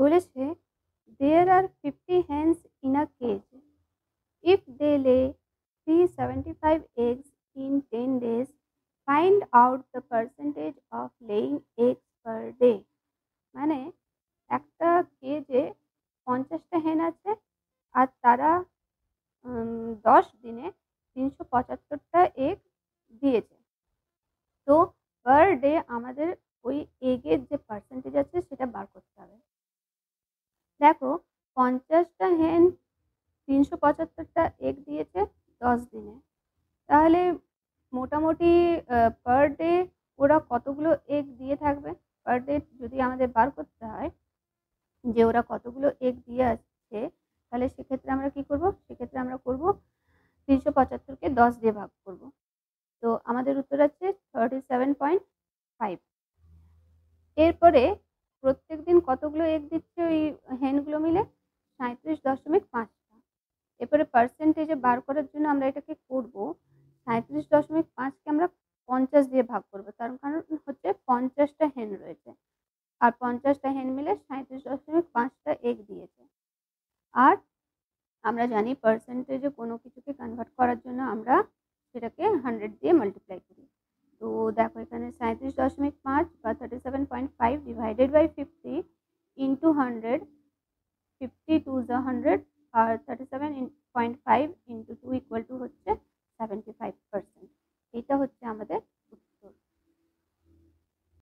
বলেছে there are 50 hens in a cage. If they lay 375 eggs in 10 days, find out the percentage of laying eggs per day. মানে একটা কেজে 50টা হেন আছে আর তারা 10 দিনে 375টা এগ দিয়েছে। তো পার ডে আমাদের ওই এগের যে পার্সেন্টেজ আছে সেটা বার করতে হবে। দেখো 50টা হেন 375টা এগ দিয়েছে 10 দিনে, তাহলে মোটামুটি পার ডে ওরা কতগুলো এগ দিয়ে থাকবে। পার ডে যদি আমাদের বার করতে হয় যে ওরা কতগুলো এগ দিয়ে আসছে, তাহলে সেক্ষেত্রে আমরা কি করব, সেক্ষেত্রে আমরা করব 375কে 10 দিয়ে ভাগ করব। তো আমাদের উত্তর আছে 37.5। এরপরে প্রত্যেক দিন কতগুলো এগ দিচ্ছে ওই হেনগুলো মিলে 37.5টা। এরপরে পার্সেন্টেজে বার করার জন্য আমরা এটাকে করব 37.5কে আমরা 50 দিয়ে ভাগ করবো, তার কারণ হচ্ছে 50টা হেন রয়েছে আর 50টা হেন মিলে 37.5টা এগ দিয়েছে। আর আমরা জানি পার্সেন্টেজে কোনো কিছুকে কনভার্ট করার জন্য আমরা সেটাকে 100 দিয়ে মাল্টিপ্লাই করি। তো দেখো এখানে 37.5 বা 37.5 divided by 50 into 100, 50 to the 100 আর 37.5 ইন্টু 2 ইকুয়াল টু হচ্ছে 75%। এটা হচ্ছে আমাদের